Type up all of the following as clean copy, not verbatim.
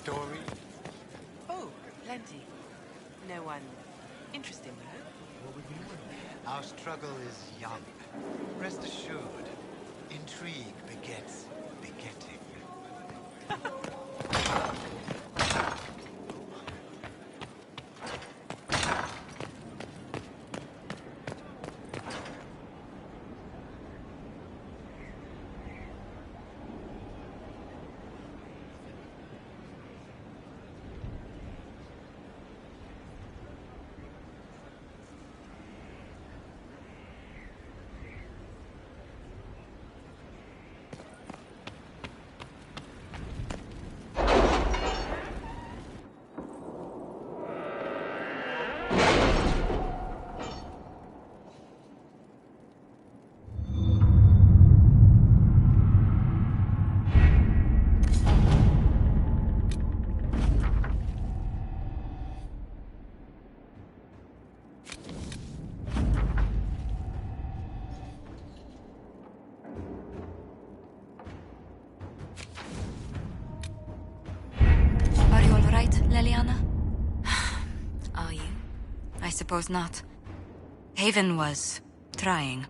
story? Oh, plenty. No one interesting, though. Our struggle is young. Rest assured, intrigue begets begetting. Leliana? Are you? I suppose not. Haven was trying.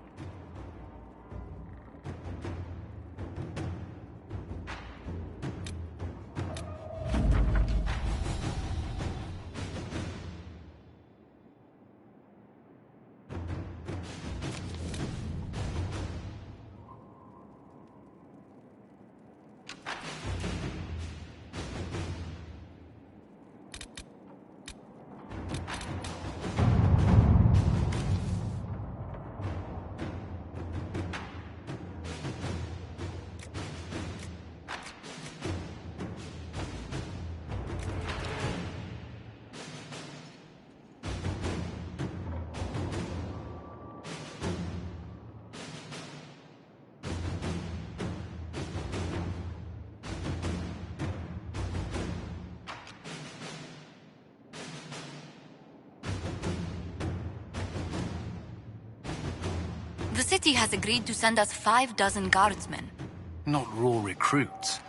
The city has agreed to send us 6 guardsmen. Not raw recruits.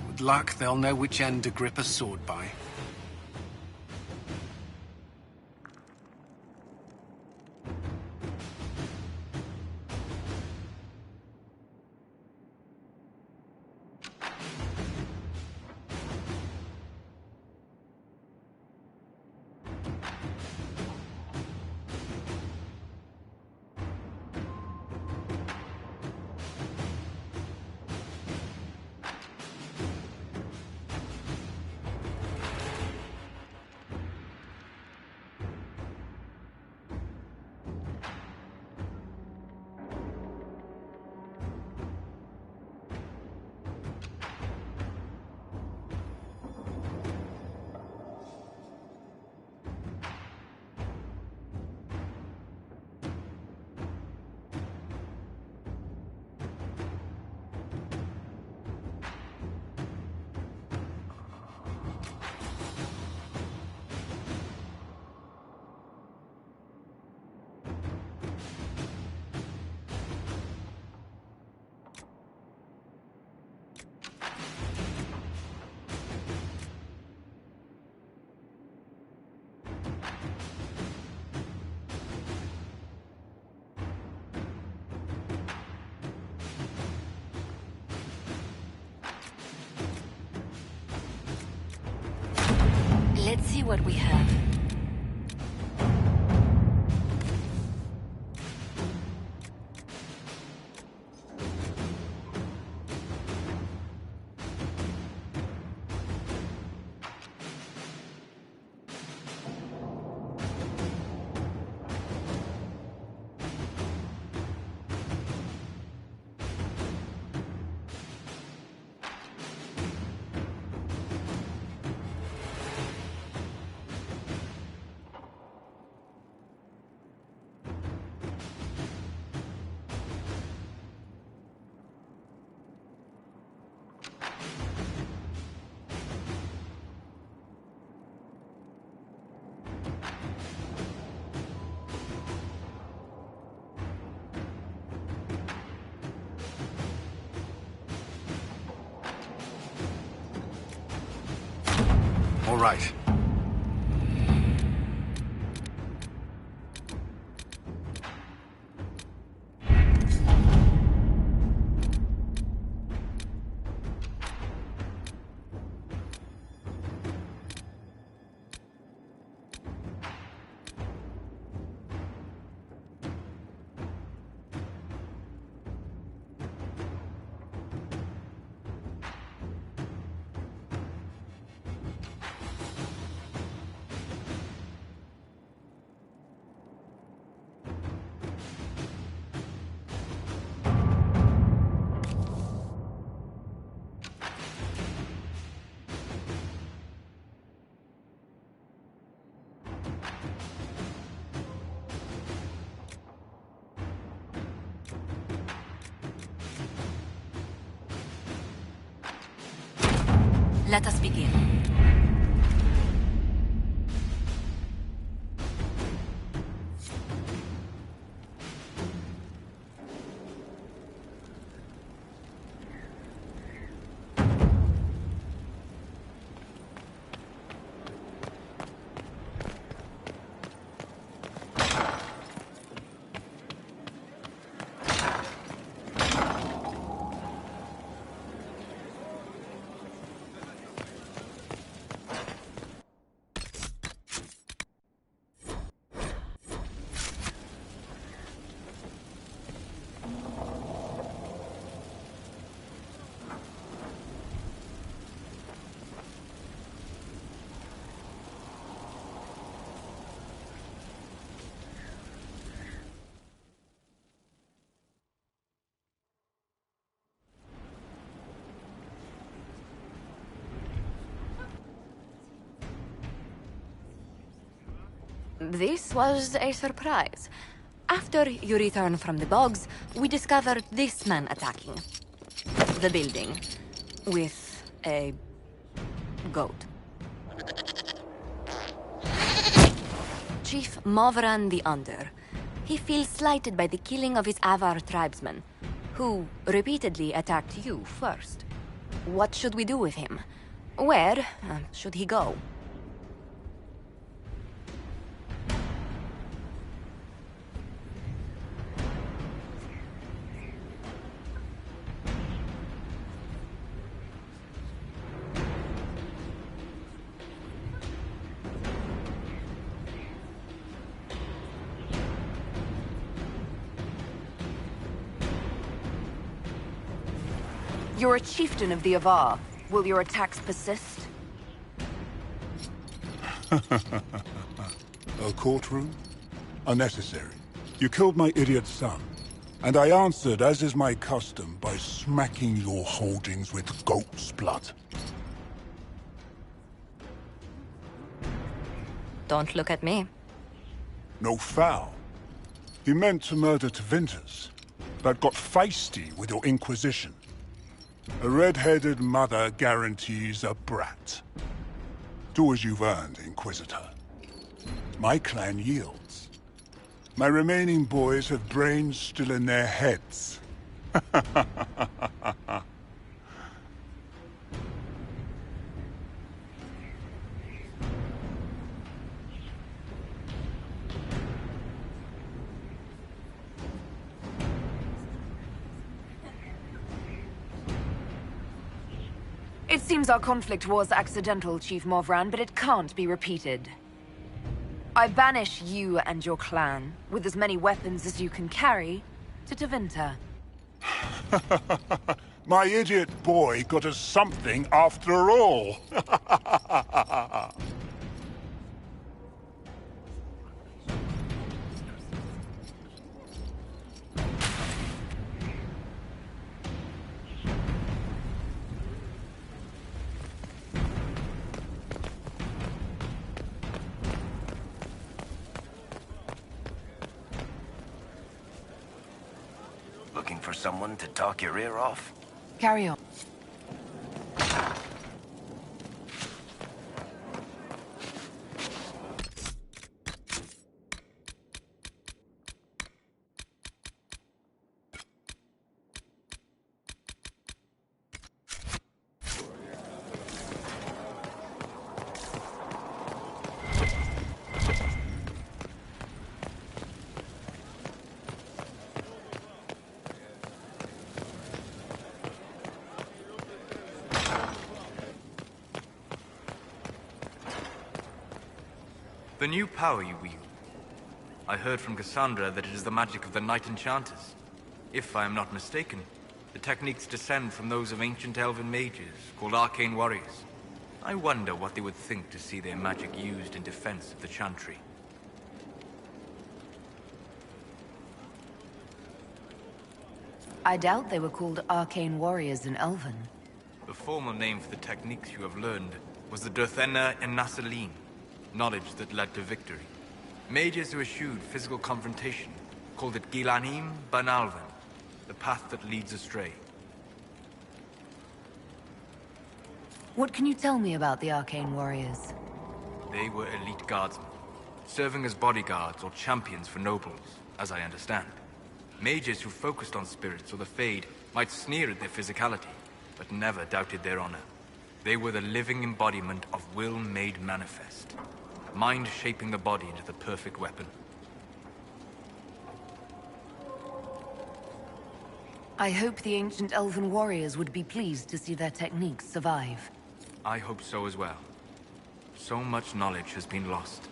With luck, they'll know which end to grip a sword by. Let's see what we have. right. Let us begin. This was a surprise. After you return from the bogs, we discovered this man attacking the building with a goat. Chief Movran the Under. He feels slighted by the killing of his Avar tribesmen, who repeatedly attacked you first. What should we do with him? Where should he go? You're a chieftain of the Avar. Will your attacks persist? A courtroom? Unnecessary. You killed my idiot son, and I answered, as is my custom, by smacking your holdings with goat's blood. Don't look at me. No foul. You meant to murder Tevinters, but got feisty with your inquisition. A red-headed mother guarantees a brat. Do as you've earned, Inquisitor. My clan yields. My remaining boys have brains still in their heads. It seems our conflict was accidental, Chief Movran, but it can't be repeated. I banish you and your clan, with as many weapons as you can carry, to Tevinter. My idiot boy got us something after all. Looking for someone to talk your ear off? Carry on. The new power you wield. I heard from Cassandra that it is the magic of the Knight Enchanters. If I am not mistaken, the techniques descend from those of ancient elven mages, called arcane warriors. I wonder what they would think to see their magic used in defense of the Chantry. I doubt they were called arcane warriors in Elven. The formal name for the techniques you have learned was the Durthena and Nassaline, knowledge that led to victory. Mages who eschewed physical confrontation called it Gilanim Banalvan, the path that leads astray. What can you tell me about the arcane warriors? They were elite guardsmen, serving as bodyguards or champions for nobles, as I understand. Mages who focused on spirits or the Fade might sneer at their physicality, but never doubted their honor. They were the living embodiment of will made manifest, mind shaping the body into the perfect weapon. I hope the ancient elven warriors would be pleased to see their techniques survive. I hope so as well. So much knowledge has been lost.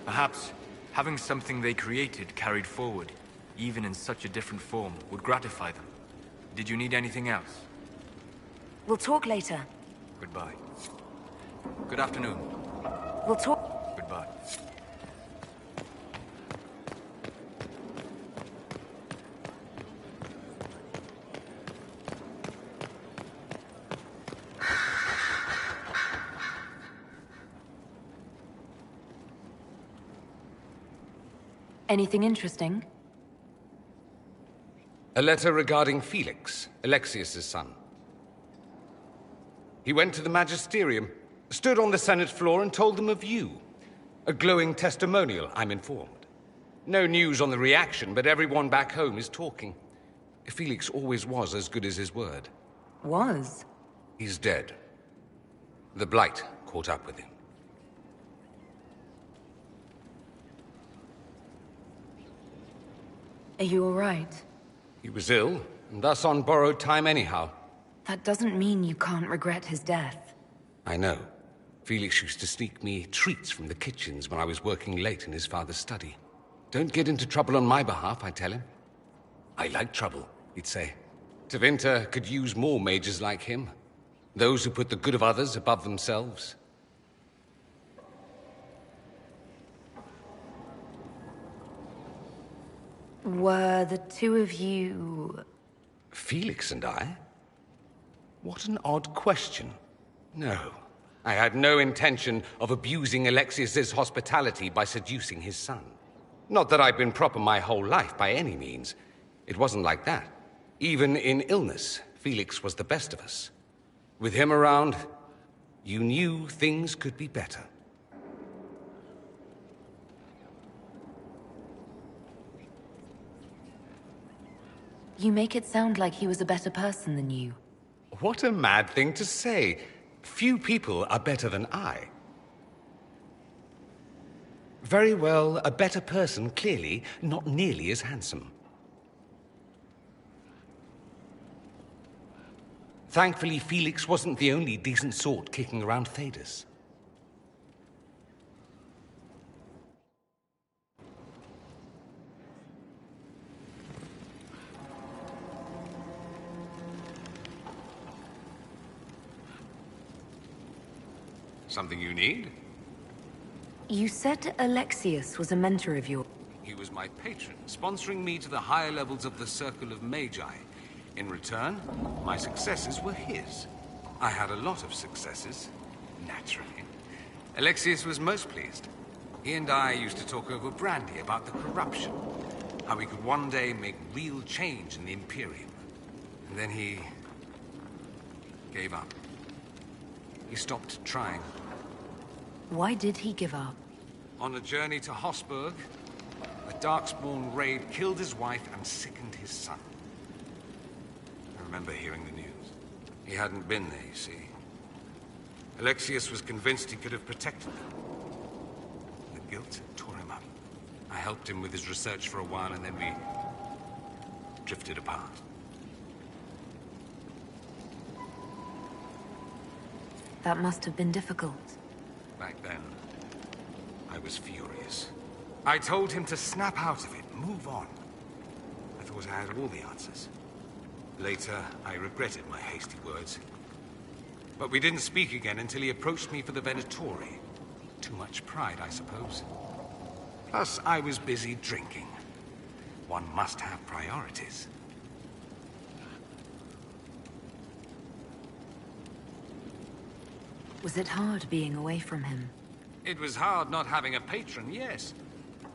Perhaps having something they created carried forward, even in such a different form, would gratify them. Did you need anything else? We'll talk later. Goodbye. Good afternoon. We'll talk. Goodbye. Anything interesting? A letter regarding Felix, Alexius's son. He went to the Magisterium, stood on the Senate floor and told them of you. A glowing testimonial, I'm informed. No news on the reaction, but everyone back home is talking. Felix always was as good as his word. Was? He's dead. The Blight caught up with him. Are you all right? He was ill, and thus on borrowed time anyhow. That doesn't mean you can't regret his death. I know. Felix used to sneak me treats from the kitchens when I was working late in his father's study. Don't get into trouble on my behalf, I tell him. I like trouble, he'd say. Tevinter could use more mages like him. Those who put the good of others above themselves. Were the two of you... Felix and I? What an odd question. No, I had no intention of abusing Alexius's hospitality by seducing his son. Not that I've been proper my whole life by any means. It wasn't like that. Even in illness, Felix was the best of us. With him around, you knew things could be better. You make it sound like he was a better person than you. What a mad thing to say. Few people are better than I. Very well, a better person, clearly, not nearly as handsome. Thankfully, Felix wasn't the only decent sort kicking around Thedas. Something you need? You said Alexius was a mentor of yours. He was my patron, sponsoring me to the higher levels of the Circle of Magi. In return, my successes were his. I had a lot of successes, naturally. Alexius was most pleased. He and I used to talk over brandy about the corruption, how we could one day make real change in the Imperium. And then he gave up. He stopped trying. Why did he give up? On a journey to Hosburg, a Darkspawn raid killed his wife and sickened his son. I remember hearing the news. He hadn't been there, you see. Alexius was convinced he could have protected them. The guilt tore him up. I helped him with his research for a while, and then we drifted apart. That must have been difficult. Back then, I was furious. I told him to snap out of it, move on. I thought I had all the answers. Later, I regretted my hasty words. But we didn't speak again until he approached me for the Venatori. Too much pride, I suppose. Plus, I was busy drinking. One must have priorities. Was it hard being away from him? It was hard not having a patron, yes.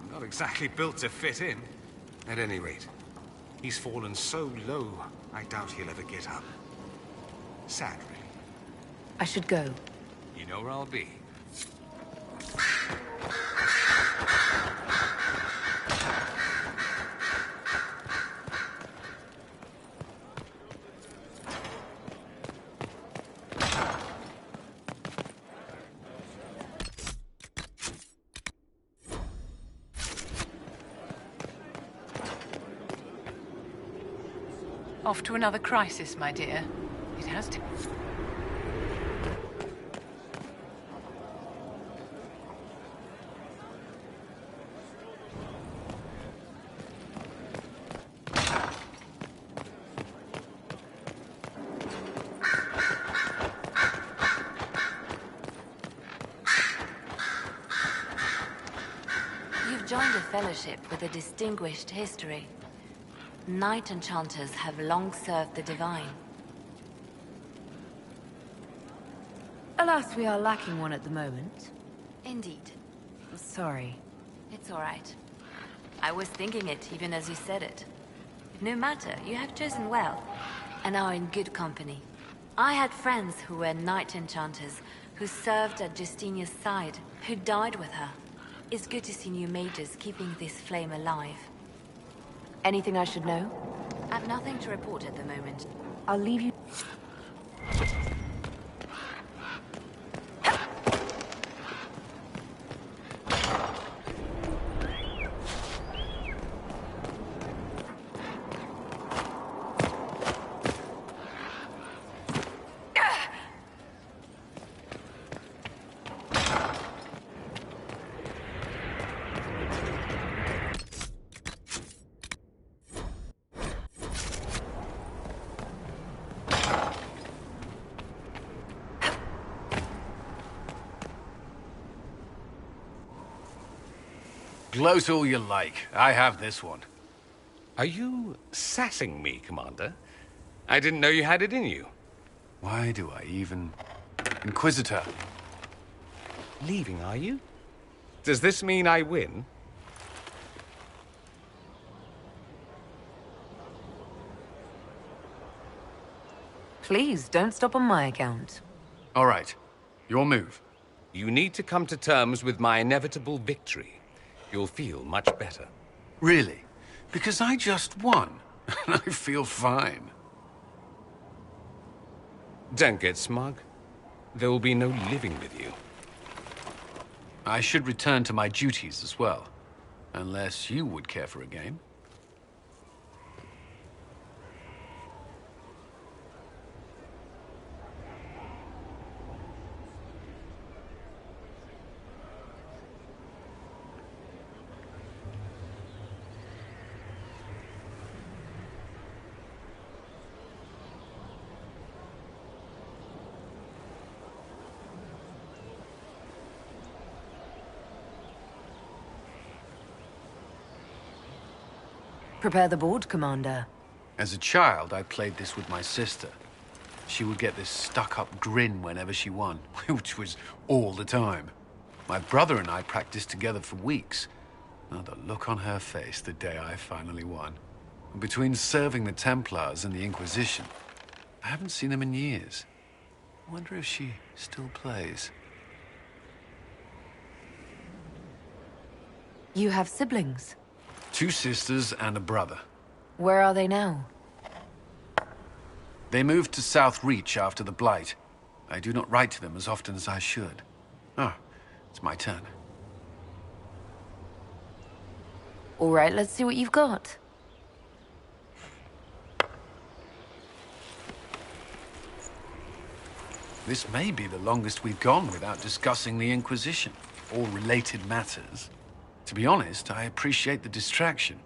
I'm not exactly built to fit in. At any rate, he's fallen so low, I doubt he'll ever get up. Sad, really. I should go. You know where I'll be. Off to another crisis, my dear. It has to. You've joined a fellowship with a distinguished history. Knight enchanters have long served the divine. Alas, we are lacking one at the moment. Indeed. Sorry. It's all right. I was thinking it even as you said it. No matter, you have chosen well, and are in good company. I had friends who were knight enchanters, who served at Justinia's side, who died with her. It's good to see new mages keeping this flame alive. Anything I should know? I've nothing to report at the moment. I'll leave you... Gloat all you like. I have this one. Are you sassing me, Commander? I didn't know you had it in you. Why do I even... Inquisitor. Leaving, are you? Does this mean I win? Please, don't stop on my account. All right. Your move. You need to come to terms with my inevitable victory. You'll feel much better. Really? Because I just won. And I feel fine. Don't get smug. There will be no living with you. I should return to my duties as well. Unless you would care for a game. Prepare the board, Commander. As a child, I played this with my sister. She would get this stuck-up grin whenever she won, which was all the time. My brother and I practiced together for weeks. Oh, the look on her face the day I finally won. Between serving the Templars and the Inquisition, I haven't seen them in years. I wonder if she still plays. You have siblings? 2 sisters and a brother. Where are they now? They moved to South Reach after the Blight. I do not write to them as often as I should. Ah, it's my turn. All right, let's see what you've got. This may be the longest we've gone without discussing the Inquisition. all related matters. To be honest, I appreciate the distraction.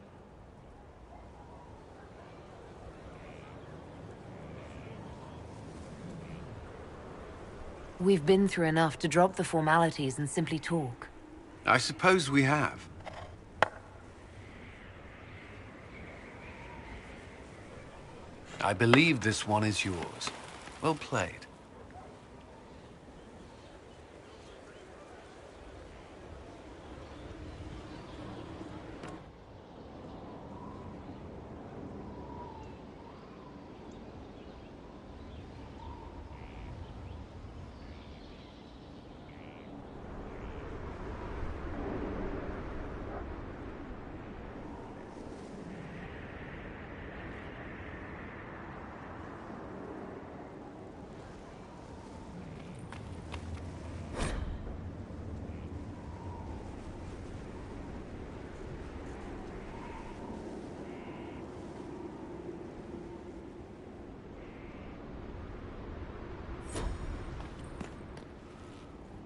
We've been through enough to drop the formalities and simply talk. I suppose we have. I believe this one is yours. Well played.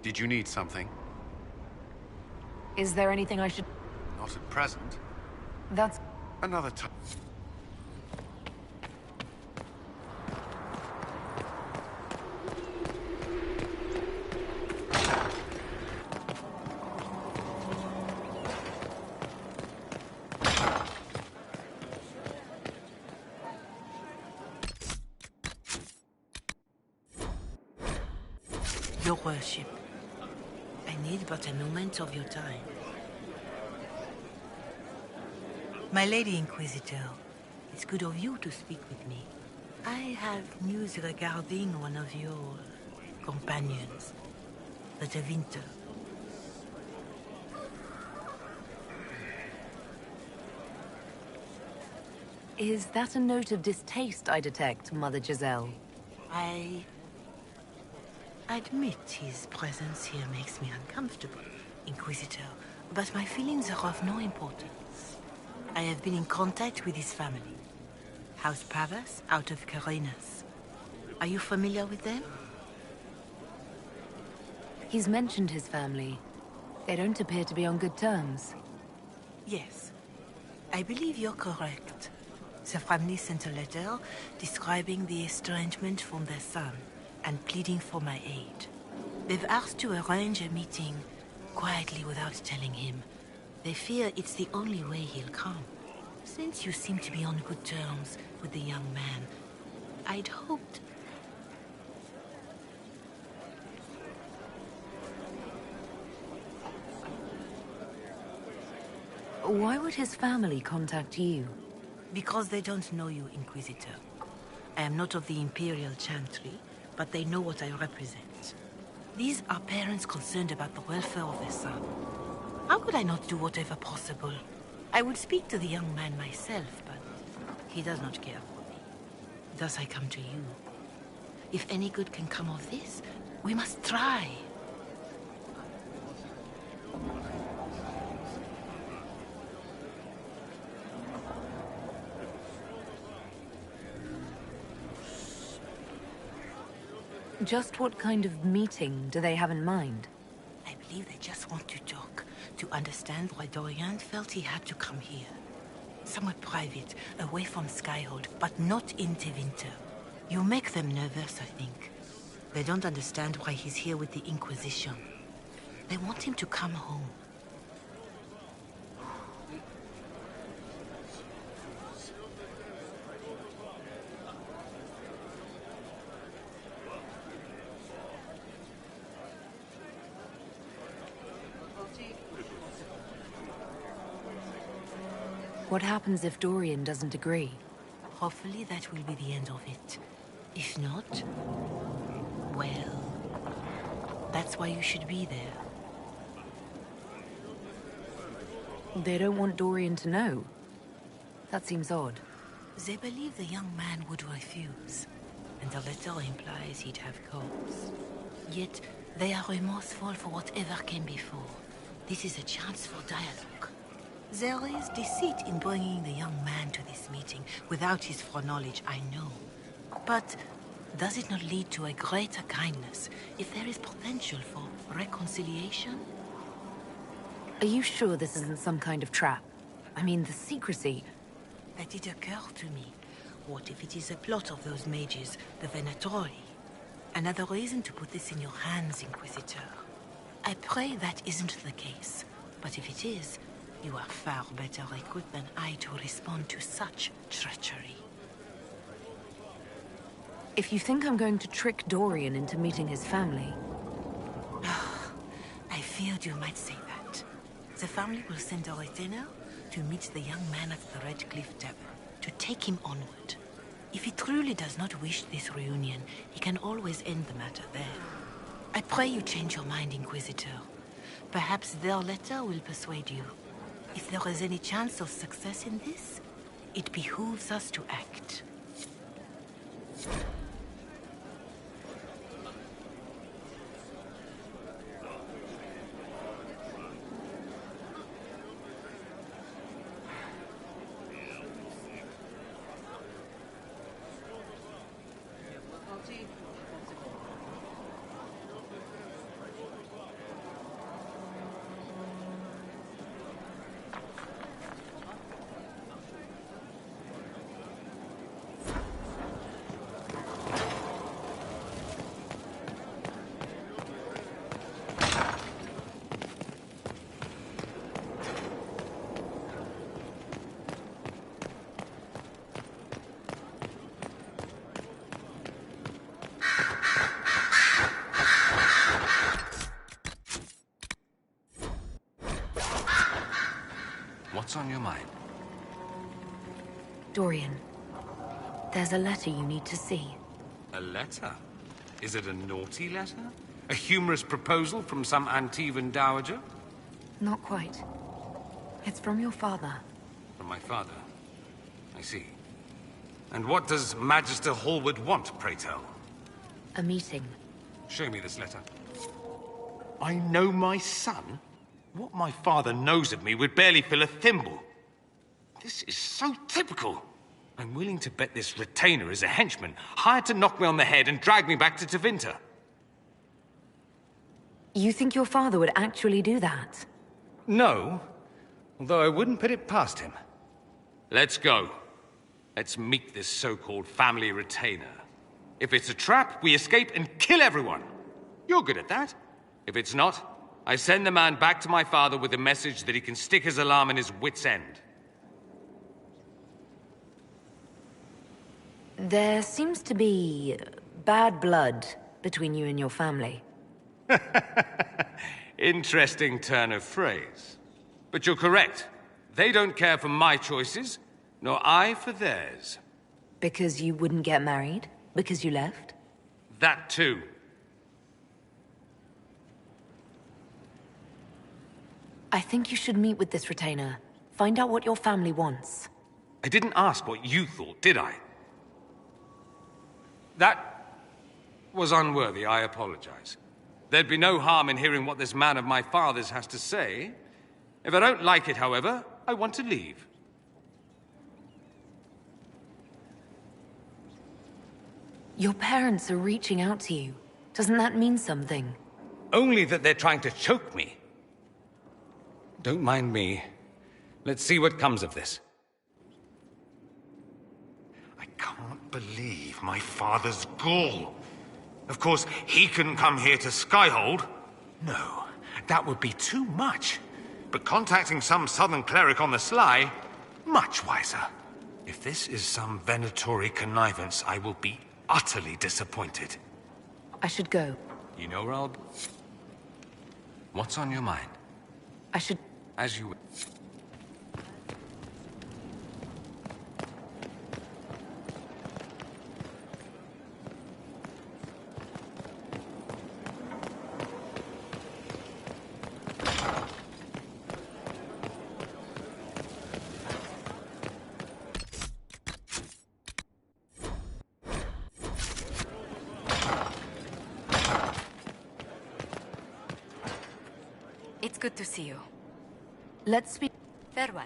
Did you need something? Is there anything I should... Not at present. That's... Another time. Your worship, I need but a moment of your time. My Lady Inquisitor, it's good of you to speak with me. I have news regarding one of your companions, the Tevinter. Is that a note of distaste I detect, Mother Giselle? I admit his presence here makes me uncomfortable, Inquisitor, but my feelings are of no importance. I have been in contact with his family. House Pavas, out of Carenas. Are you familiar with them? He's mentioned his family. They don't appear to be on good terms. Yes. I believe you're correct. The family sent a letter describing the estrangement from their son and pleading for my aid. They've asked to arrange a meeting quietly without telling him. They fear it's the only way he'll come. Since you seem to be on good terms with the young man, I'd hoped... Why would his family contact you? Because they don't know you, Inquisitor. I am not of the Imperial Chantry, but they know what I represent. These are parents concerned about the welfare of their son. How could I not do whatever possible? I would speak to the young man myself, but he does not care for me. Thus I come to you. If any good can come of this, we must try. Just what kind of meeting do they have in mind? I believe they just want to talk, to understand why Dorian felt he had to come here. Somewhere private, away from Skyhold, but not in Tevinter. You make them nervous, I think. They don't understand why he's here with the Inquisition. They want him to come home. What happens if Dorian doesn't agree? Hopefully that will be the end of it. If not, well, that's why you should be there. They don't want Dorian to know. That seems odd. They believe the young man would refuse, and the letter implies he'd have cause. Yet, they are remorseful for whatever came before. This is a chance for dialogue. There is deceit in bringing the young man to this meeting without his foreknowledge, I know. But does it not lead to a greater kindness if there is potential for reconciliation? Are you sure this isn't some kind of trap? I mean, the secrecy... That did occur to me. What if it is a plot of those mages, the Venatori? Another reason to put this in your hands, Inquisitor. I pray that isn't the case. But if it is, you are far better equipped than I to respond to such treachery. If you think I'm going to trick Dorian into meeting his family... I feared you might say that. The family will send a retainer to meet the young man at the Red Cliff Tavern, to take him onward. If he truly does not wish this reunion, he can always end the matter there. I pray you change your mind, Inquisitor. Perhaps their letter will persuade you. If there is any chance of success in this, it behooves us to act. What's on your mind? Dorian, there's a letter you need to see. A letter? Is it a naughty letter? A humorous proposal from some Antivan dowager? Not quite. It's from your father. From my father? I see. And what does Magister Hallward want, pray tell? A meeting. Show me this letter. I know my son? What my father knows of me would barely fill a thimble. This is so typical. I'm willing to bet this retainer is a henchman, hired to knock me on the head and drag me back to Tevinter. You think your father would actually do that? No, although I wouldn't put it past him. Let's go. Let's meet this so-called family retainer. If it's a trap, we escape and kill everyone. You're good at that. If it's not, I send the man back to my father with a message that he can stick his alarm in his wit's end. There seems to be bad blood between you and your family. Interesting turn of phrase. But you're correct. They don't care for my choices, nor I for theirs. Because you wouldn't get married? Because you left? That too. I think you should meet with this retainer. Find out what your family wants. I didn't ask what you thought, did I? That was unworthy, I apologize. There'd be no harm in hearing what this man of my father's has to say. If I don't like it, however, I want to leave. Your parents are reaching out to you. Doesn't that mean something? Only that they're trying to choke me. Don't mind me. Let's see what comes of this. I can't believe my father's gall. Of course, he couldn't come here to Skyhold. No, that would be too much. But contacting some southern cleric on the sly, much wiser. If this is some Venatori connivance, I will be utterly disappointed. I should go. You know where I'll be? What's on your mind? I should... As you... It's good to see you. Let's speak... Farewell.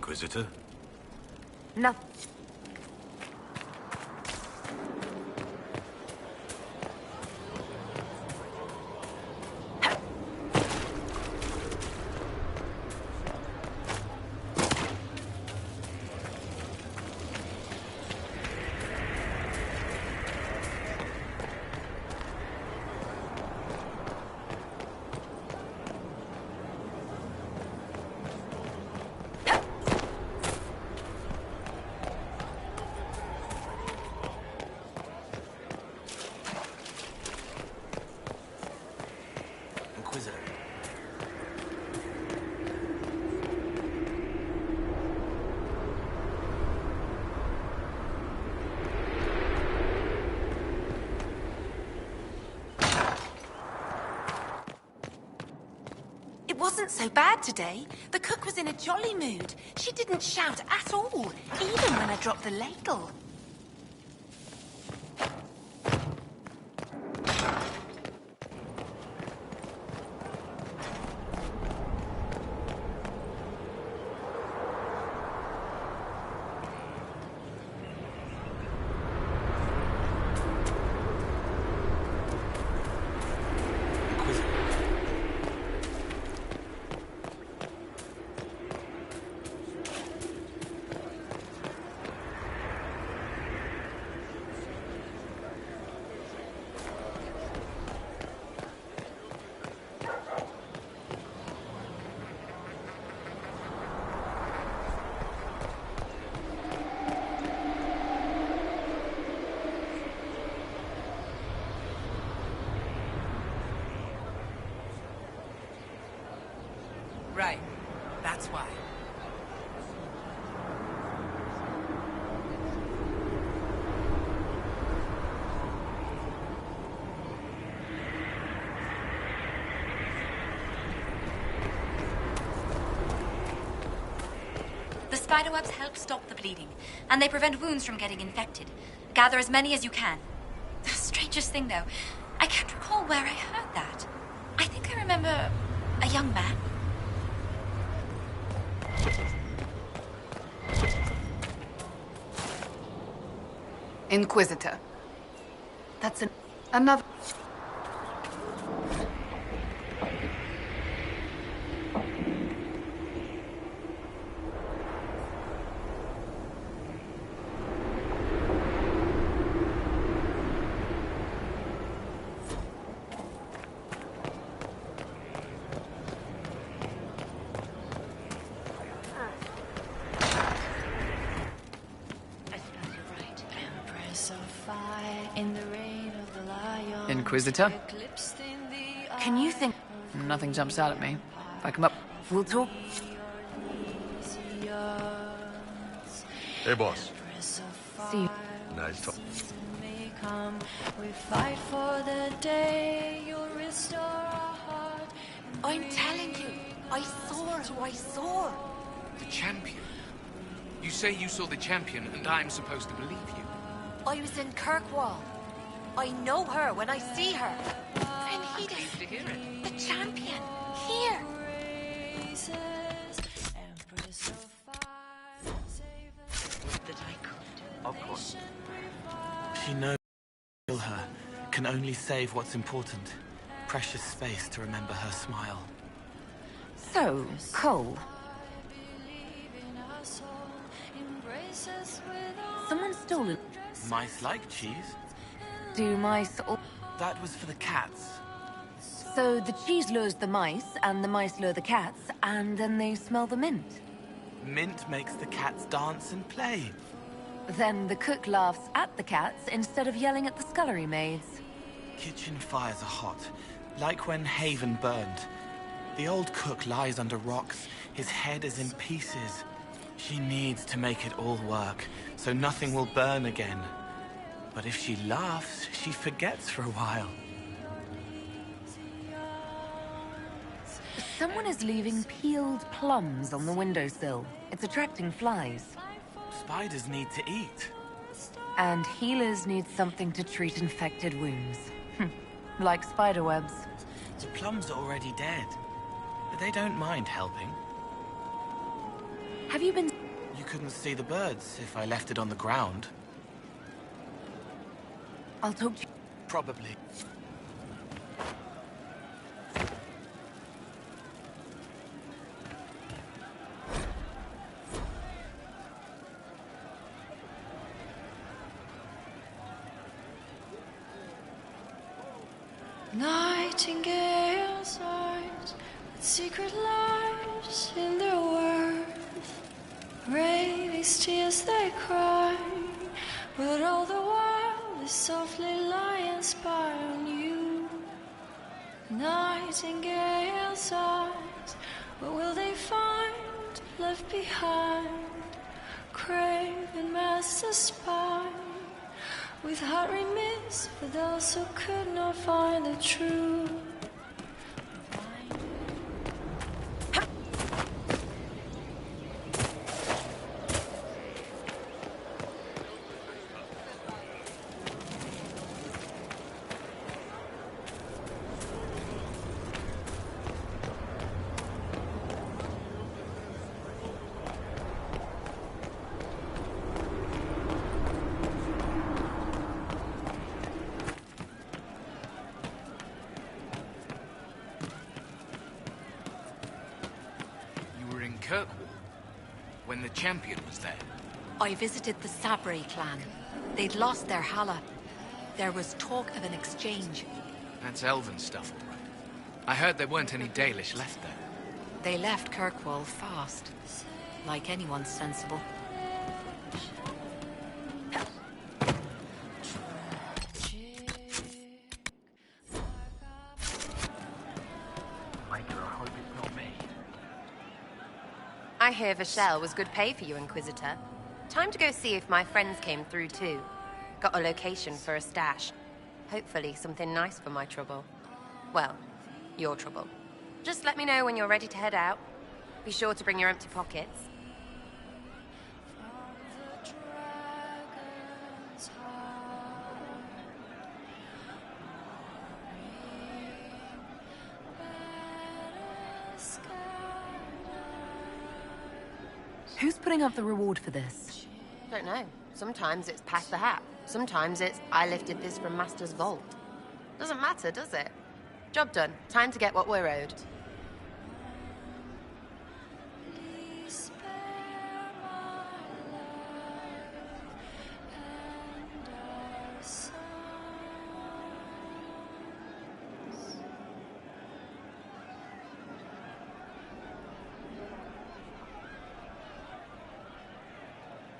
Inquisitor? No. Inquisitor. It wasn't so bad today. The cook was in a jolly mood. She didn't shout at all, even when I dropped the ladle. Right. That's why. The spiderwebs help stop the bleeding, and they prevent wounds from getting infected. Gather as many as you can. The strangest thing, though, I can't recall where I heard that. I think I remember a young man. Inquisitor. That's another... Inquisitor? Can you think... Nothing jumps out at me. If I come up... We'll talk... Hey, boss. See you. Nice talk. We fight for the day you'll restore our heart. I'm telling you, I saw who I saw. The champion? You say you saw the champion, and I'm supposed to believe you? I was in Kirkwall. I know her when I see her. And he Pleased to hear it. the champion, here. That I could. Of course. She knows kill her can only save what's important. Precious space to remember her smile. So, Cole. Someone stolen... Mice like cheese? Do mice... That was for the cats. So the cheese lures the mice, and the mice lure the cats, and then they smell the mint. Mint makes the cats dance and play. Then the cook laughs at the cats instead of yelling at the scullery maids. Kitchen fires are hot, like when Haven burned. The old cook lies under rocks, his head is in pieces. She needs to make it all work, so nothing will burn again. But if she laughs, she forgets for a while. Someone is leaving peeled plums on the windowsill. It's attracting flies. Spiders need to eat. And healers need something to treat infected wounds. Like spiderwebs. The plums are already dead. But they don't mind helping. Have you been... you couldn't see the birds if I left it on the ground. I'll talk to you. Probably. Nightingales' eyes, with secret lies in their worth. Ravy's tears they cry, but all the while they softly lie and spy on you. Nightingale's eyes, what will they find left behind? Craving master spy, with heart remiss for those who could not find the truth. Kirkwall, when the champion was there. I visited the Sabre clan. They'd lost their Hala. There was talk of an exchange. That's elven stuff, all right. I heard there weren't any Dalish left there. They left Kirkwall fast, like anyone sensible. I hear Verchiel was good pay for you, Inquisitor. Time to go see if my friends came through too. Got a location for a stash. Hopefully something nice for my trouble. Well, your trouble. Just let me know when you're ready to head out. Be sure to bring your empty pockets. Who's putting up the reward for this? Don't know. Sometimes it's pass the hat. Sometimes it's I lifted this from Master's vault. Doesn't matter, does it? Job done. Time to get what we're owed.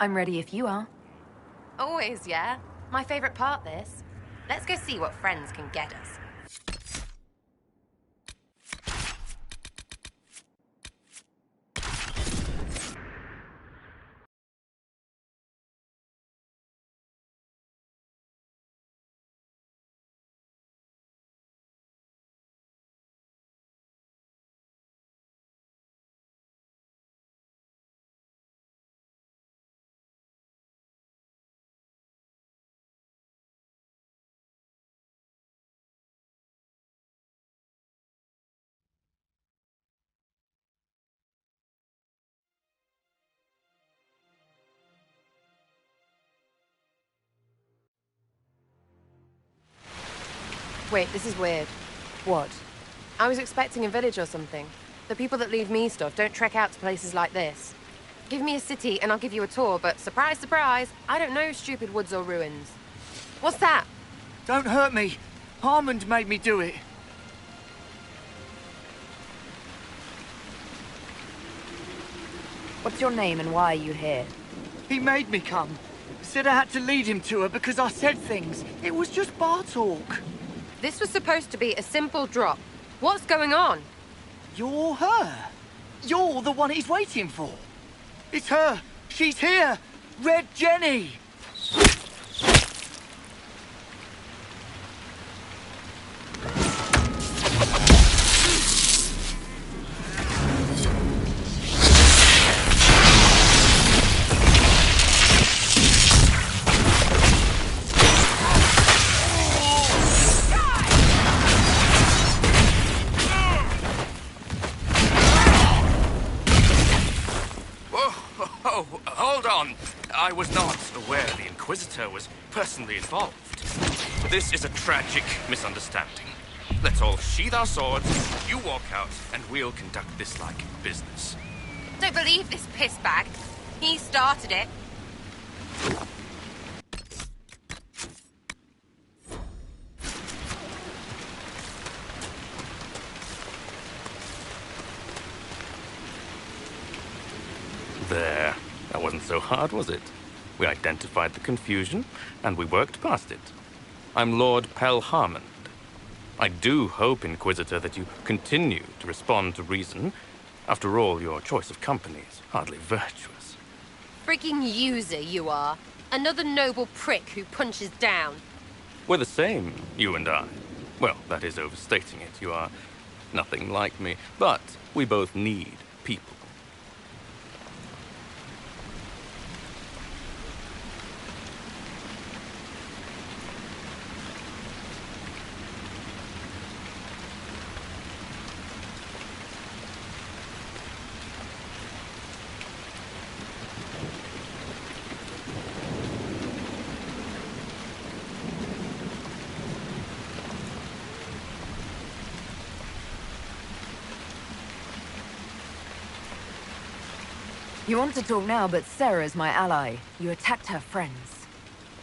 I'm ready if you are. Always, yeah. My favorite part, this. Let's go see what friends can get us. Wait, this is weird. What? I was expecting a village or something. The people that leave me stuff don't trek out to places like this. Give me a city and I'll give you a tour, but surprise, surprise, I don't know stupid woods or ruins. What's that? Don't hurt me. Harmond made me do it. What's your name and why are you here? He made me come. Said I had to lead him to her because I said things. It was just bar talk. This was supposed to be a simple drop. What's going on? You're her. You're the one he's waiting for. It's her. She's here. Red Jenny. was not aware the Inquisitor was personally involved. This is a tragic misunderstanding. Let's all sheathe our swords, you walk out, and we'll conduct this like business. Don't believe this pissbag. He started it. There. That wasn't so hard, was it? We identified the confusion, and we worked past it. I'm Lord Pelharmond. I do hope, Inquisitor, that you continue to respond to reason. After all, your choice of company is hardly virtuous. Freaking user you are. Another noble prick who punches down. We're the same, you and I. Well, that is overstating it. You are nothing like me, but we both need people. You want to talk now, but Sarah's my ally. You attacked her friends.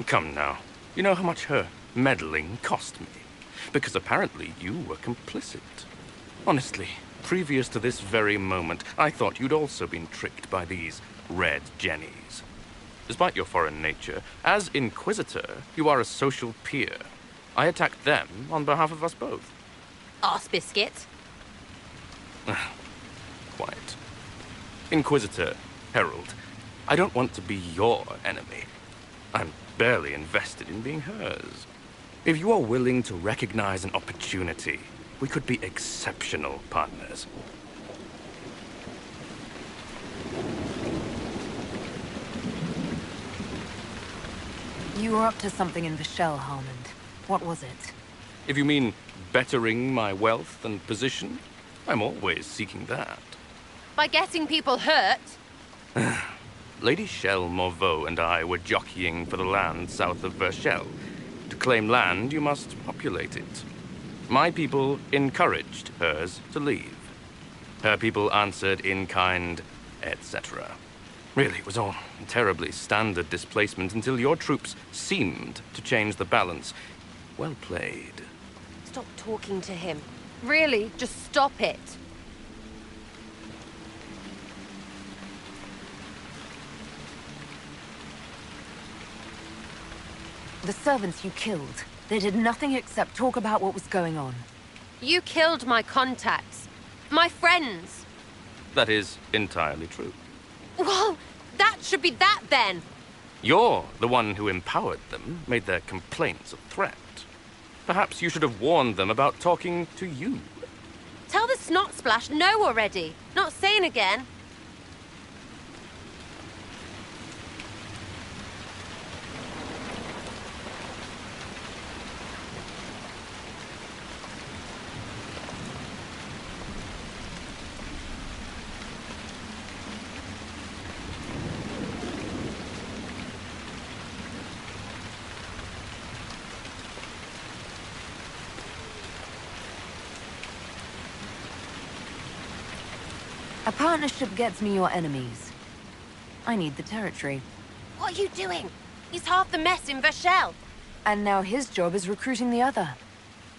Come now. You know how much her meddling cost me? Because apparently you were complicit. Honestly, previous to this very moment, I thought you'd also been tricked by these red jennies. Despite your foreign nature, as Inquisitor, you are a social peer. I attacked them on behalf of us both. Arse biscuit. Quiet. Inquisitor, Herald, I don't want to be your enemy. I'm barely invested in being hers. If you are willing to recognize an opportunity, we could be exceptional partners. You were up to something in Verchiel, Harmond. What was it? If you mean bettering my wealth and position, I'm always seeking that. By getting people hurt? Lady Shell Morveau and I were jockeying for the land south of Verchiel. To claim land, you must populate it. My people encouraged hers to leave. Her people answered in kind, etc. Really, it was all terribly standard displacement until your troops seemed to change the balance. Well played. Stop talking to him. Really, just stop it. The servants you killed, they did nothing except talk about what was going on. You killed my contacts. My friends. That is entirely true. Well, that should be that then. You're the one who empowered them, made their complaints a threat. Perhaps you should have warned them about talking to you. Tell the snot splash no already. Not saying again. A partnership gets me your enemies. I need the territory. What are you doing? He's half the mess in Verchiel. And now his job is recruiting the other.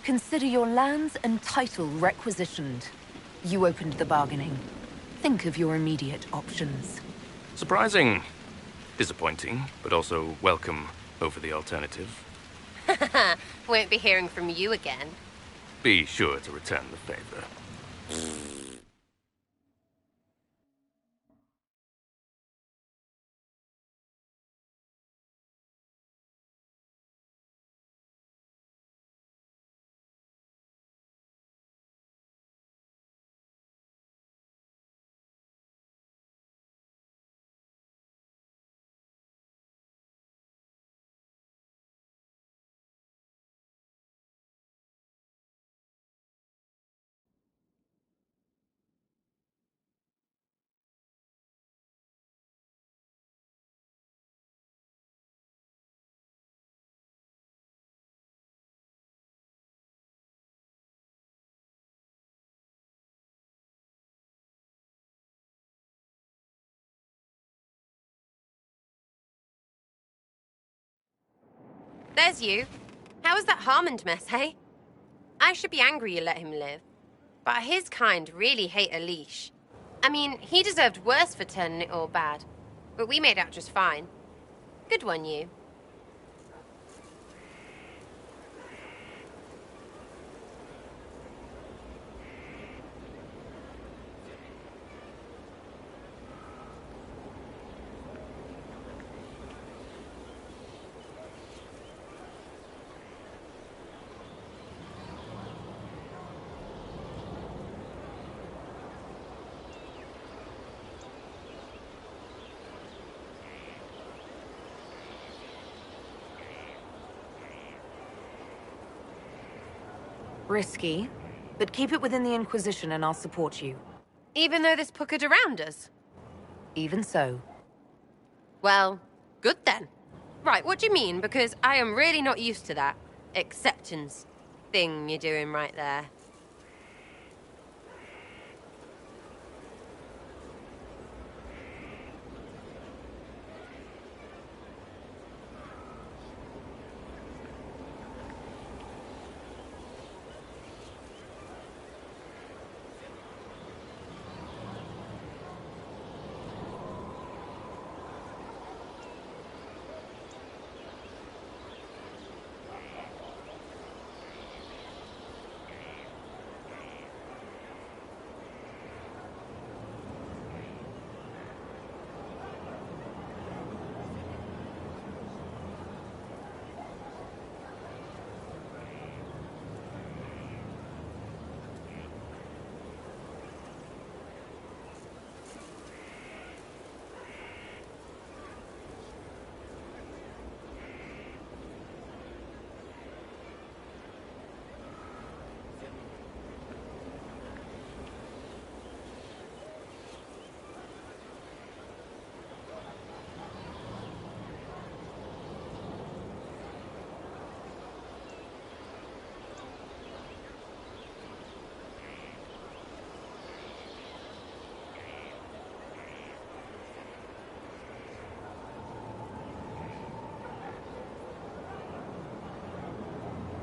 Consider your lands and title requisitioned. You opened the bargaining. Think of your immediate options. Surprising. Disappointing, but also welcome over the alternative. Won't be hearing from you again. Be sure to return the favor. There's you. How was that Harmond mess, hey? I should be angry you let him live. But his kind really hate a leash. I mean, he deserved worse for turning it all bad. But we made out just fine. Good one, you. Risky, but keep it within the Inquisition and I'll support you. Even though this puckered around us? Even so. Well, good then. Right, what do you mean? Because I am really not used to that acceptance thing you're doing right there.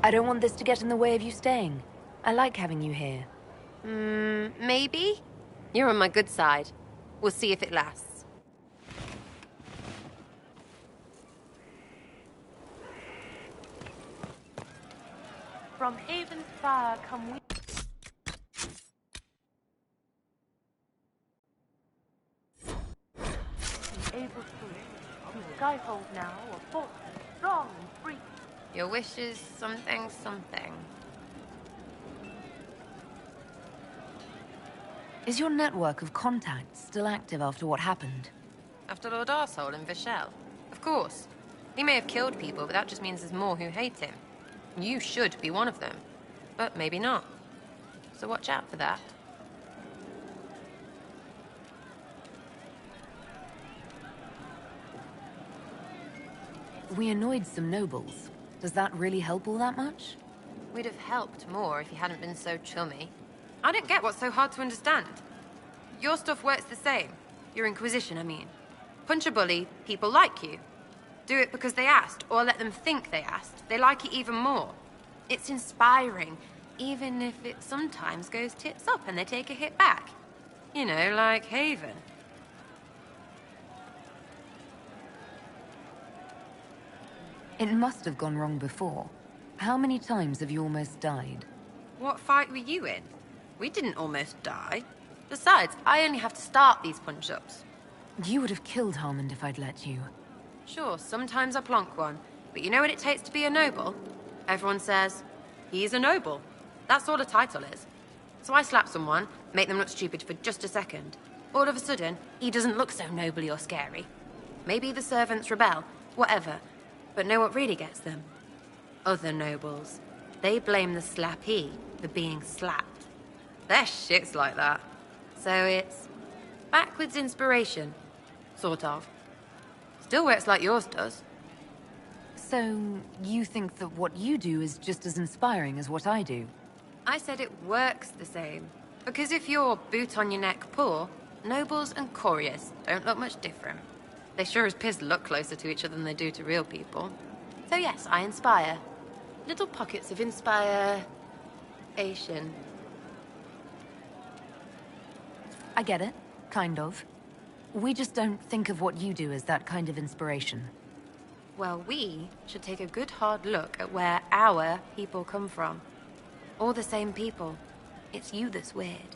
I don't want this to get in the way of you staying. I like having you here. Maybe? You're on my good side. We'll see if it lasts. From Haven's Fire come we... Able to Skyfold now, a fortress strong and free. Your wish is something, something. Is your network of contacts still active after what happened? After Lord Arsehole in Verchiel? Of course. He may have killed people, but that just means there's more who hate him. You should be one of them. But maybe not. So watch out for that. We annoyed some nobles. Does that really help all that much? We'd have helped more if he hadn't been so chummy. I don't get what's so hard to understand. Your stuff works the same. Your Inquisition, I mean. Punch a bully, people like you. Do it because they asked, or let them think they asked. They like it even more. It's inspiring, even if it sometimes goes tits up and they take a hit back. You know, like Haven. It must have gone wrong before. How many times have you almost died? What fight were you in? We didn't almost die. Besides, I only have to start these punch-ups. You would have killed Harmond if I'd let you. Sure, sometimes I plonk one. But you know what it takes to be a noble? Everyone says, he's a noble. That's all a title is. So I slap someone, make them look stupid for just a second. All of a sudden, he doesn't look so nobly or scary. Maybe the servants rebel, whatever. But know what really gets them? Other nobles. They blame the slappee for being slapped. Their shit's like that. So it's backwards inspiration. Sort of. Still works like yours does. So, you think that what you do is just as inspiring as what I do? I said it works the same. Because if you're boot on your neck poor, nobles and couriers don't look much different. They sure as piss look closer to each other than they do to real people. So yes, I inspire. Little pockets of inspiration. I get it. Kind of. We just don't think of what you do as that kind of inspiration. Well, we should take a good hard look at where our people come from. All the same people. It's you that's weird.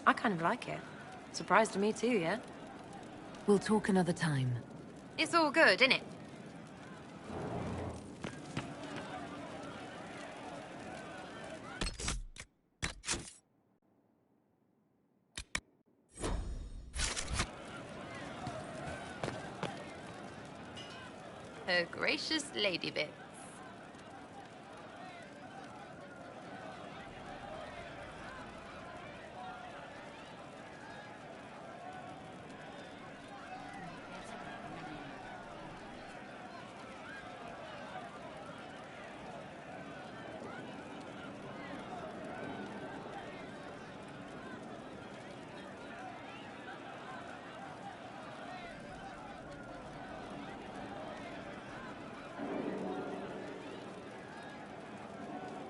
I kind of like it. Surprise to me too, yeah? We'll talk another time. It's all good, innit? Her gracious lady bits.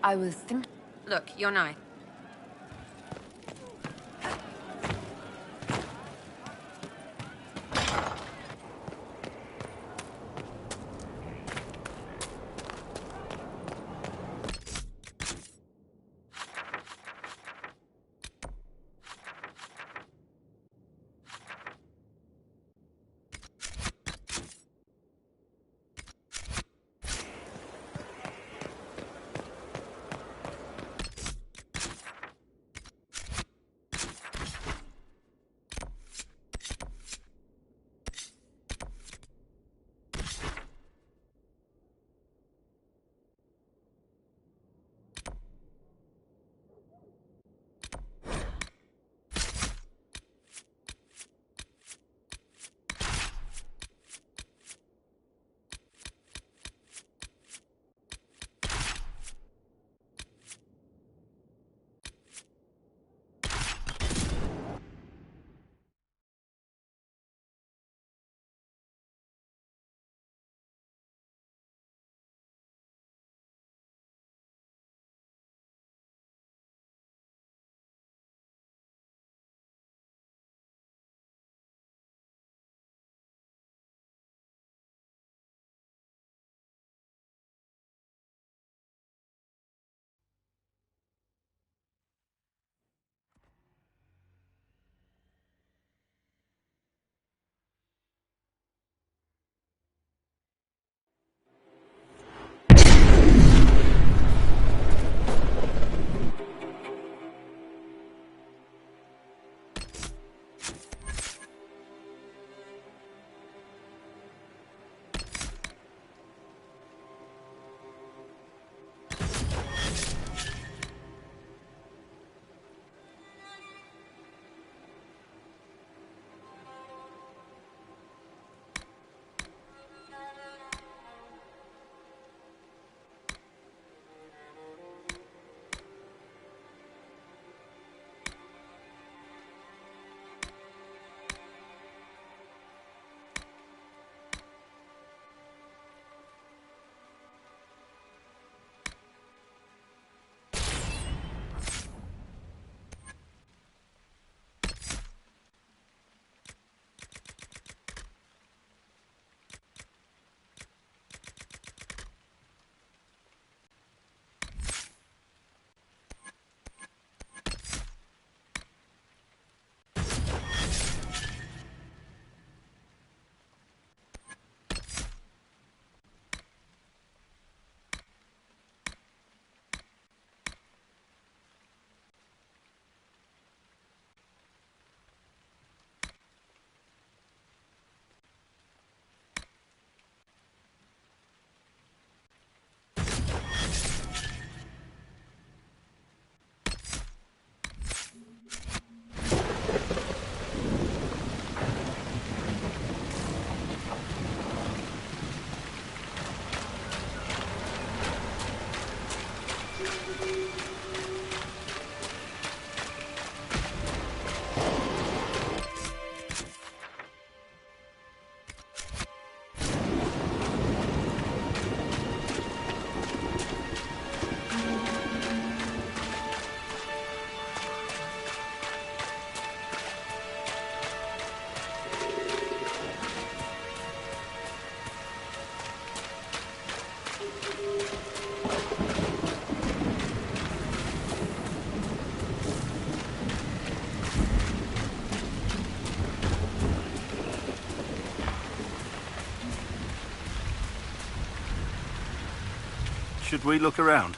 I was thinking... Look, your knife. Should we look around?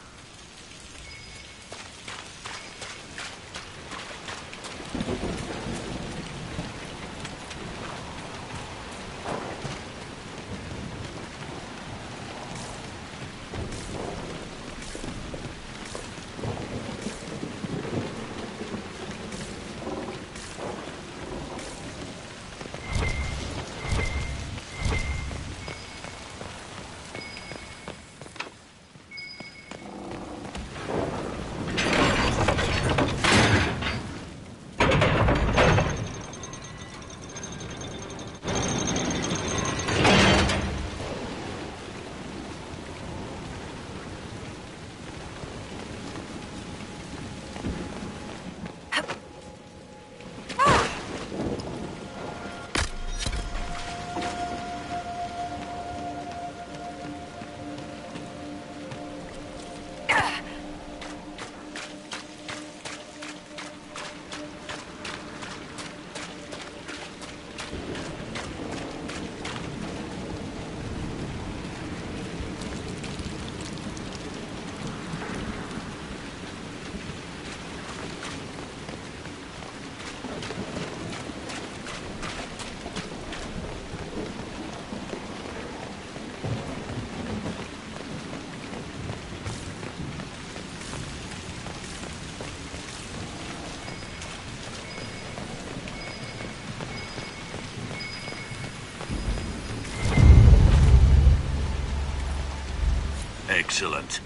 Excellent.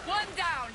One down!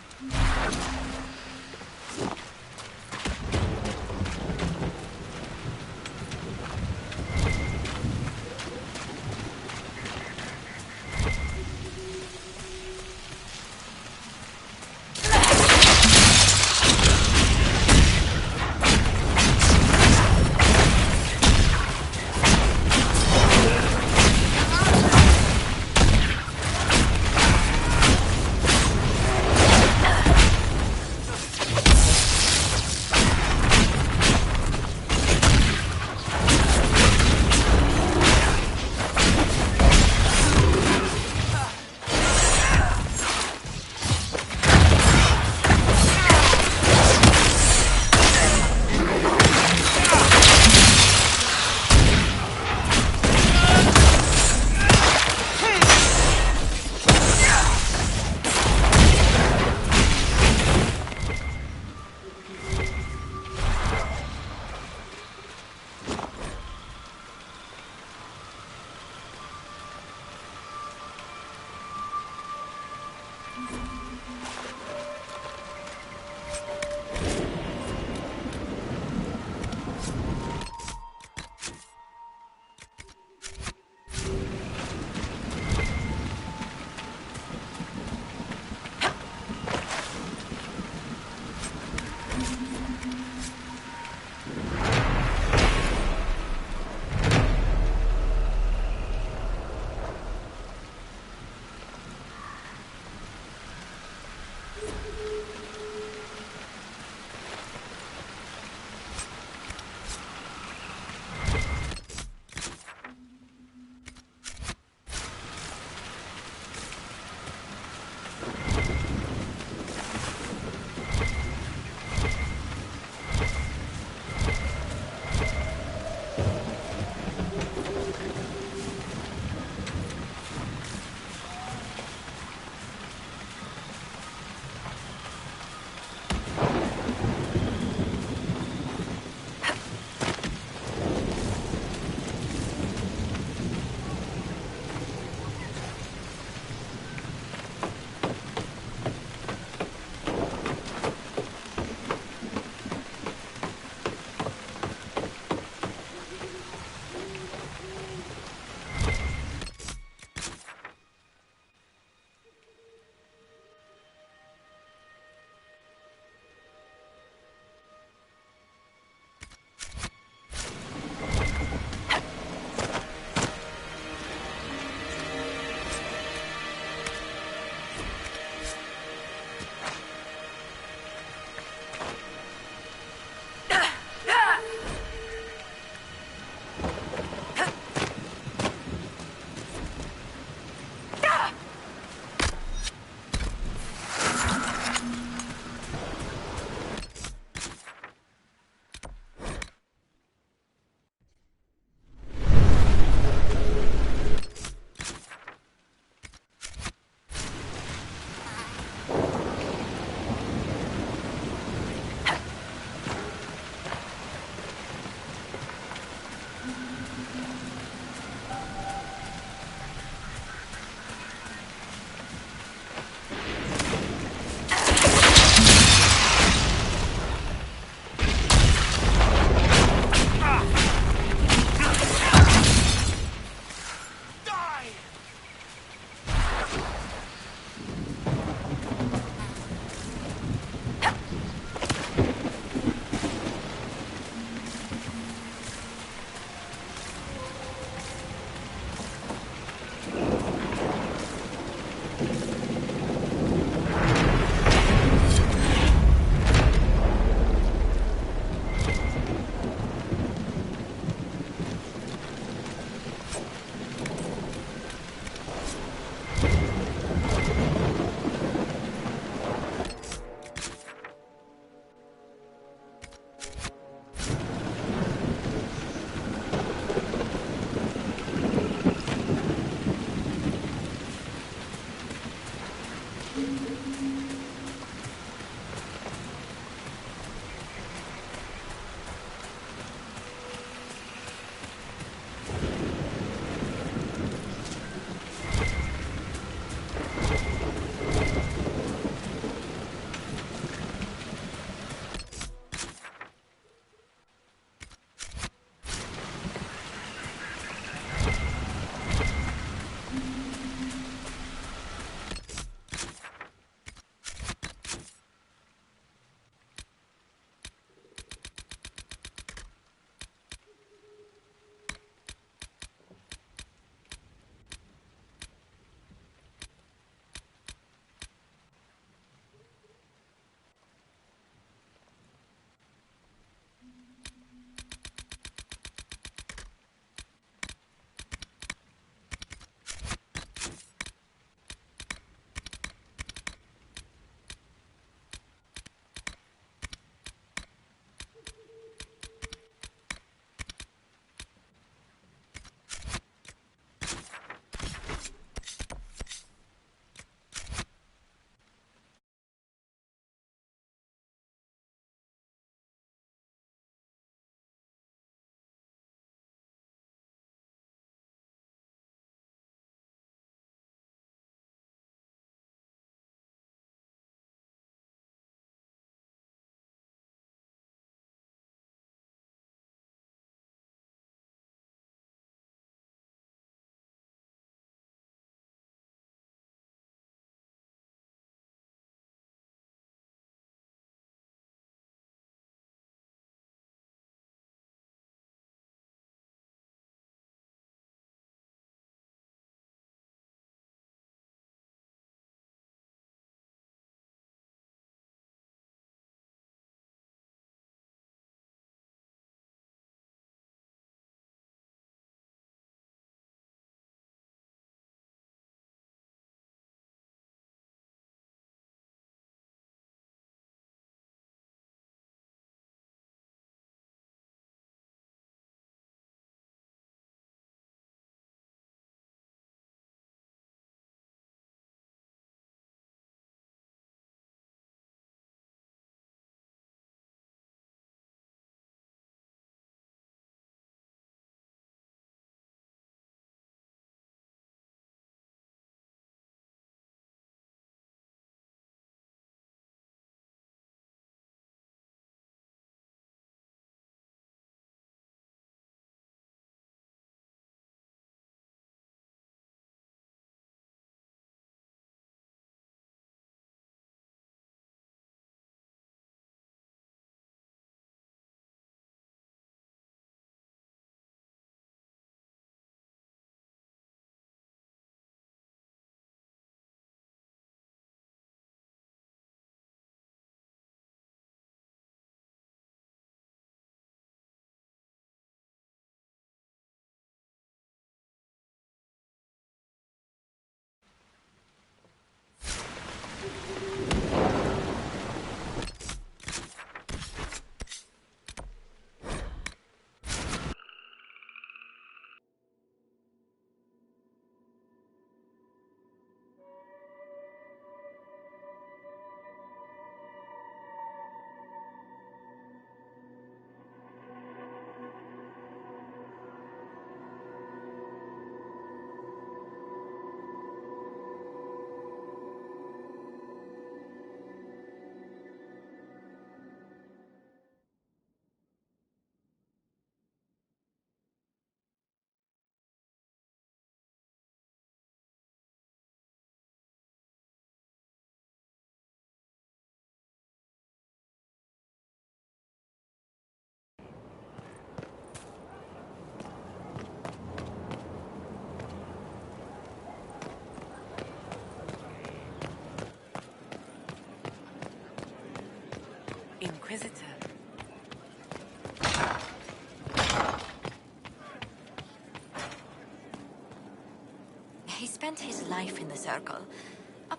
spent his life in the Circle.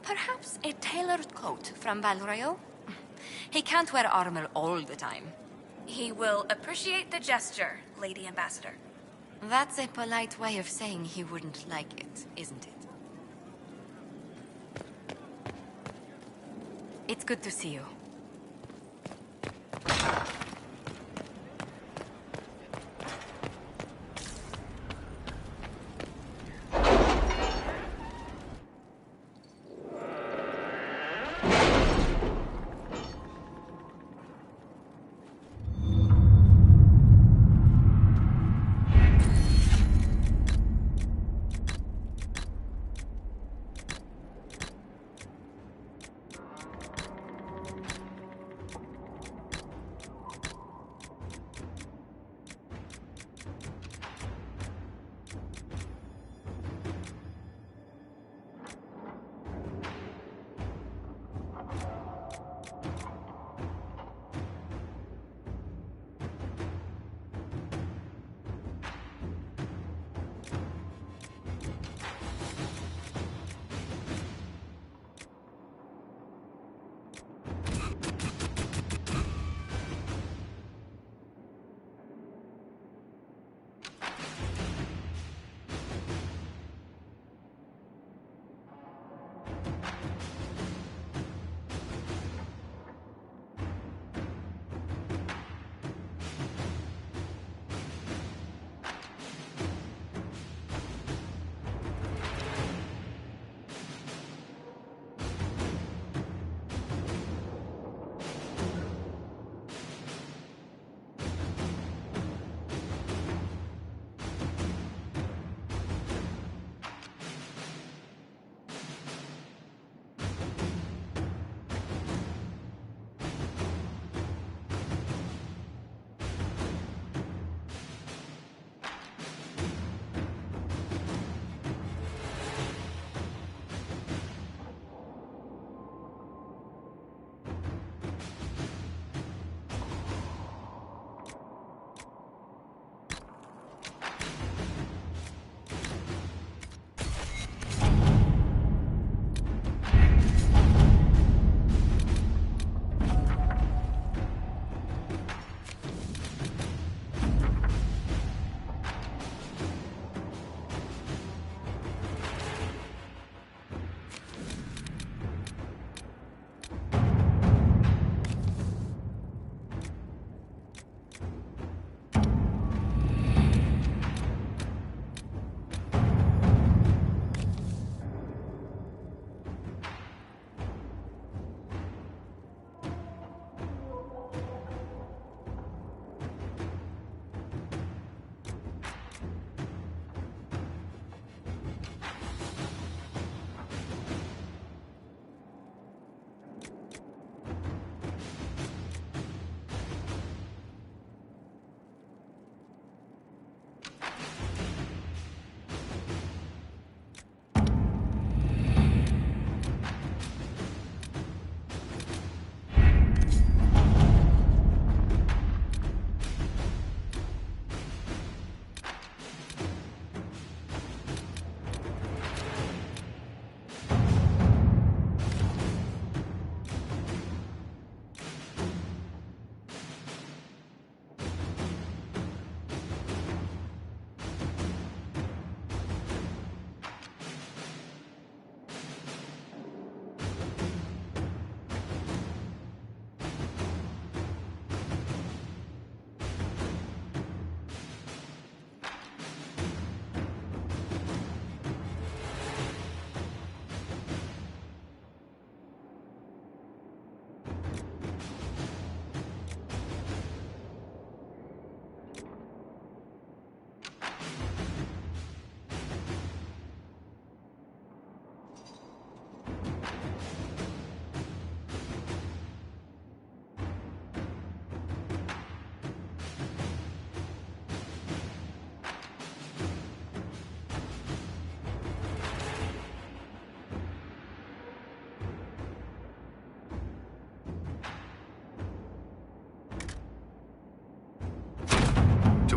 Perhaps a tailored coat from Valroyo? He can't wear armor all the time. He will appreciate the gesture, Lady Ambassador. That's a polite way of saying he wouldn't like it, isn't it? It's good to see you.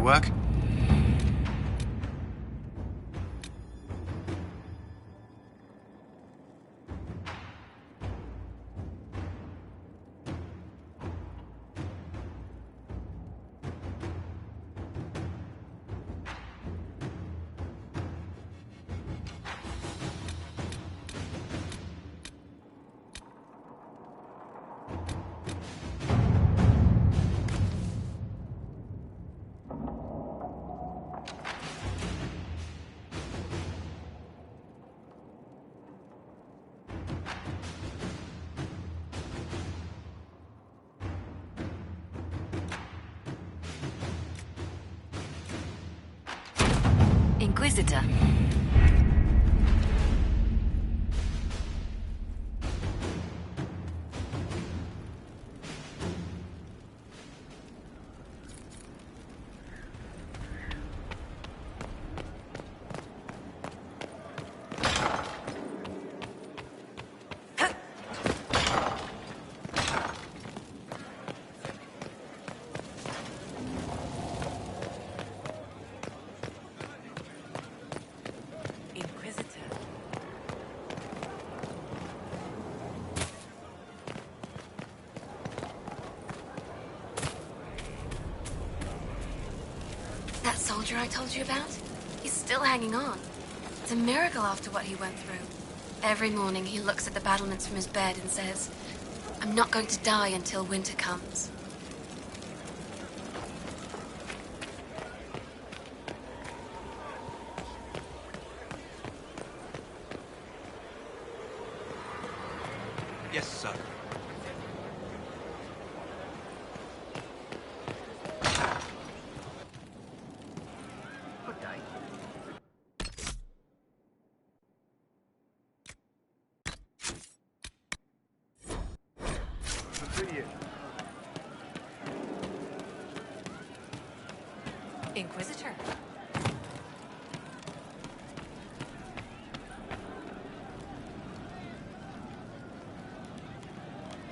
Work? Inquisitor. That soldier I told you about? He's still hanging on. It's a miracle after what he went through. Every morning he looks at the battlements from his bed and says, "I'm not going to die until winter comes." Yes, sir. Good day. Inquisitor.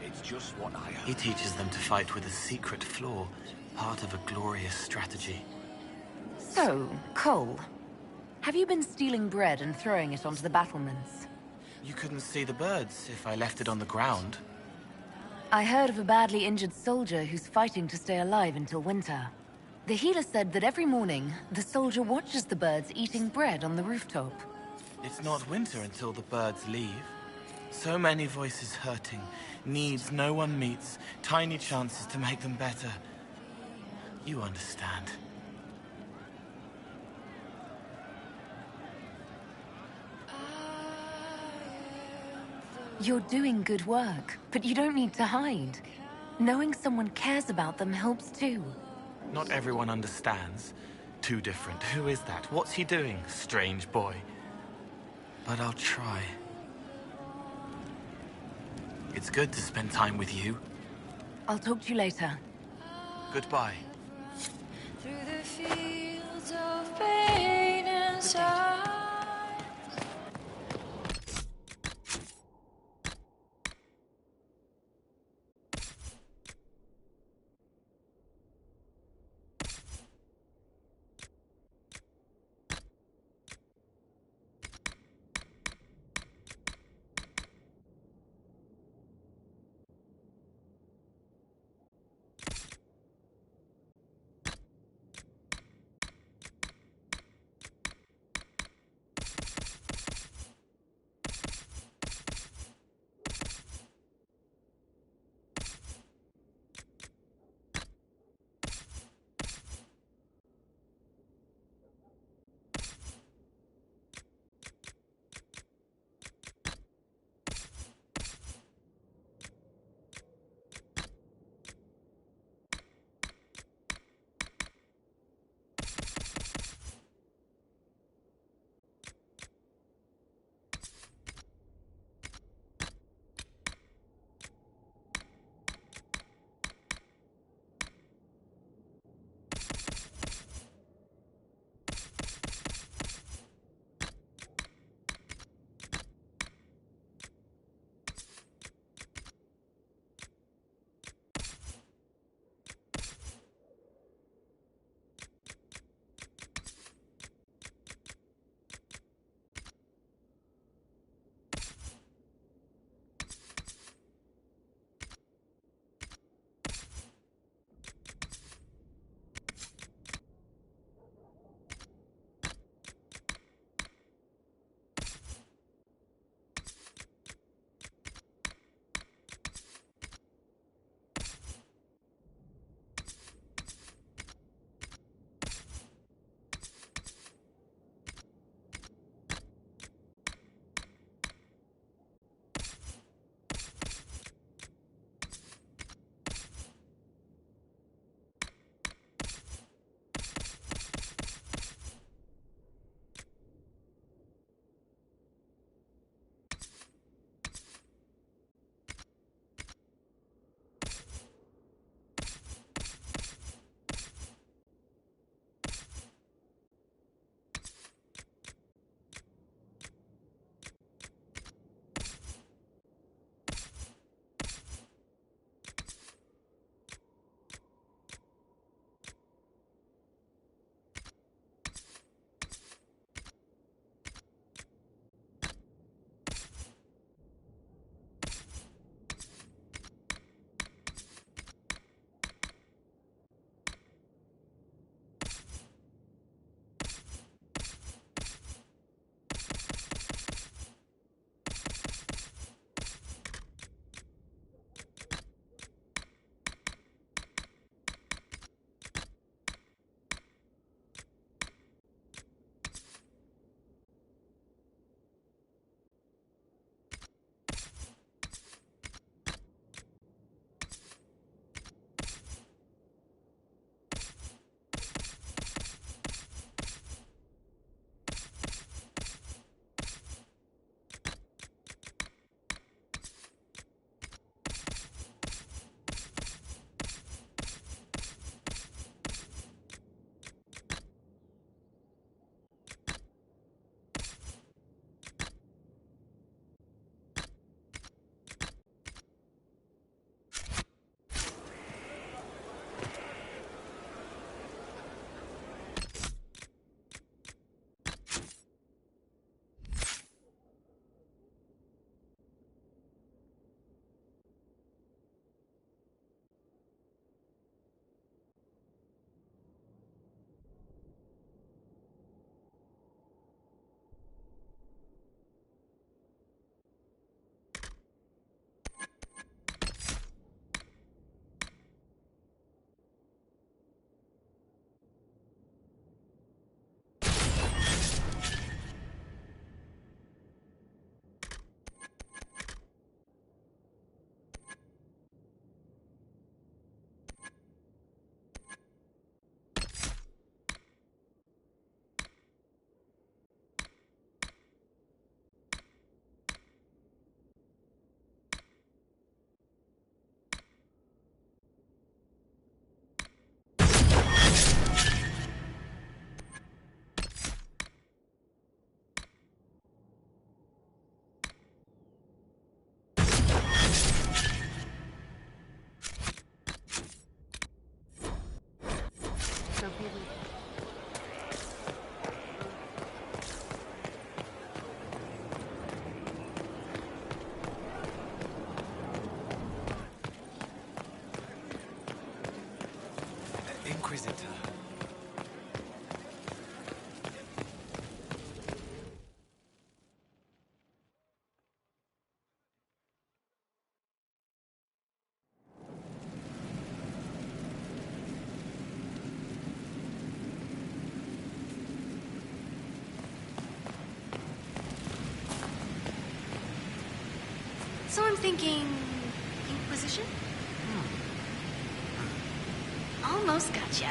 It's just what I heard. He teaches them to fight with a secret flaw, part of a glorious strategy. So, Cole, have you been stealing bread and throwing it onto the battlements? You couldn't see the birds if I left it on the ground. I heard of a badly injured soldier who's fighting to stay alive until winter. The healer said that every morning, the soldier watches the birds eating bread on the rooftop. It's not winter until the birds leave. So many voices hurting, needs no one meets, tiny chances to make them better. You understand. You're doing good work, but you don't need to hide. Knowing someone cares about them helps too. Not everyone understands. Too different. Who is that? What's he doing? Strange boy. But I'll try. It's good to spend time with you. I'll talk to you later. Goodbye. Through the fields of pain and sorrow. Inquisitor. So I'm thinking... Inquisition? Almost gotcha.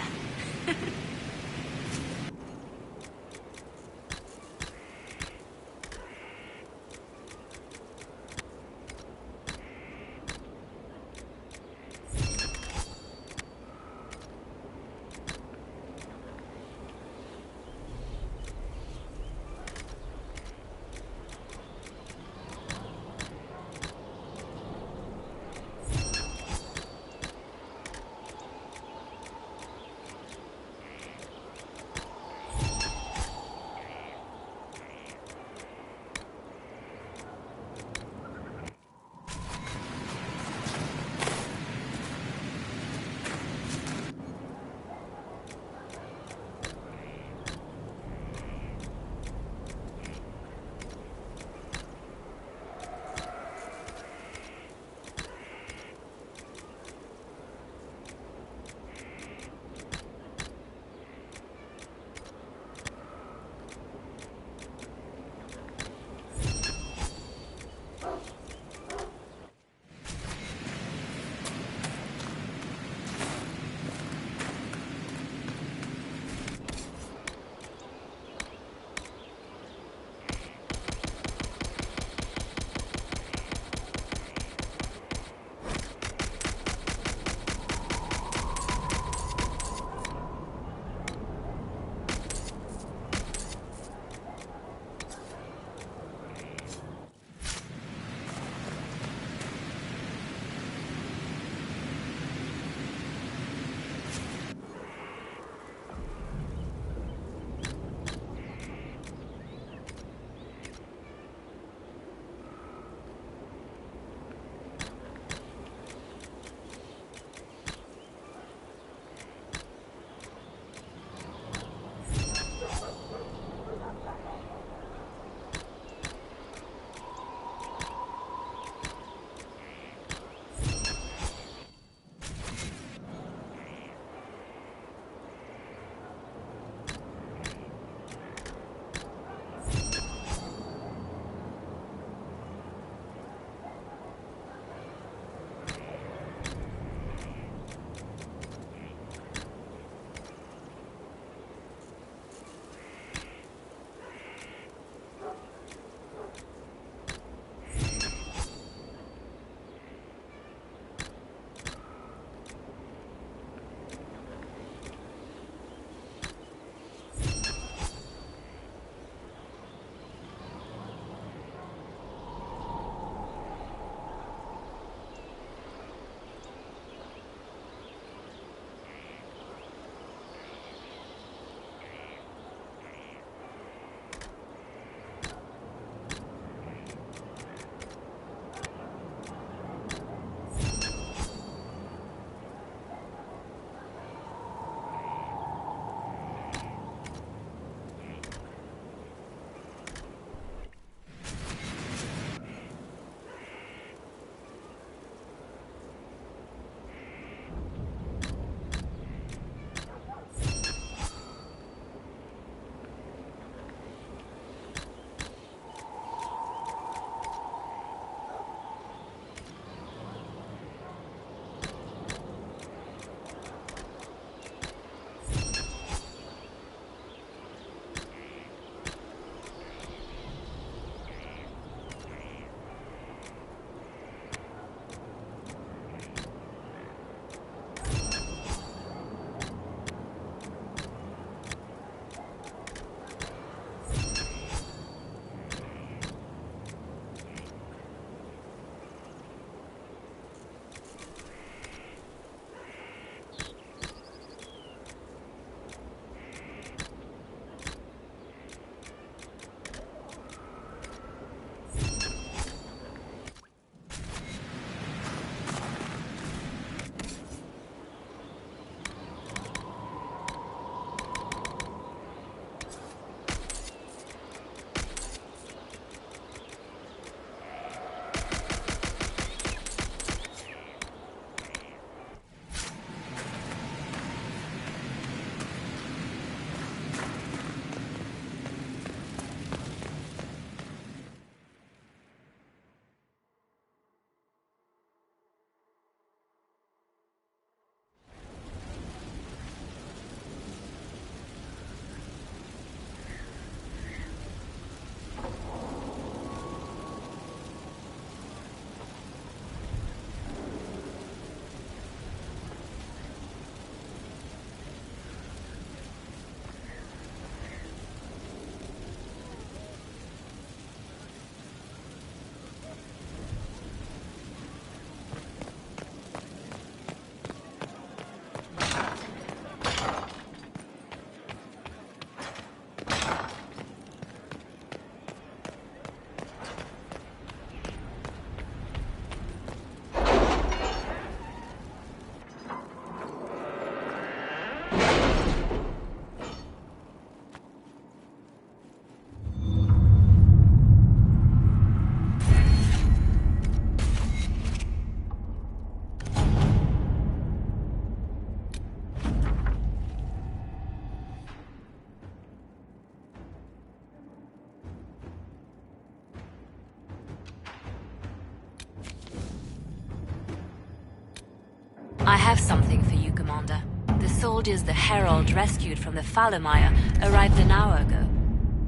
Commander. The soldiers the Herald rescued from the Fallermire arrived an hour ago.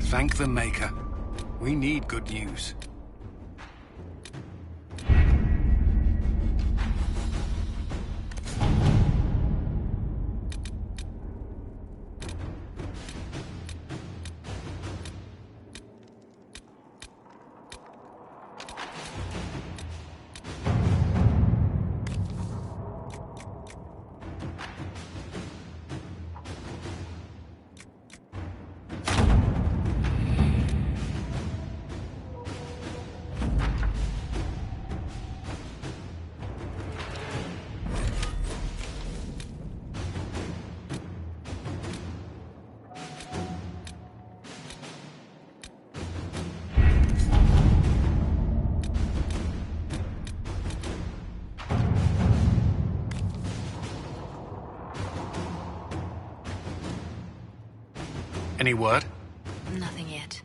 Thank the Maker. We need good news. Any word? Nothing yet.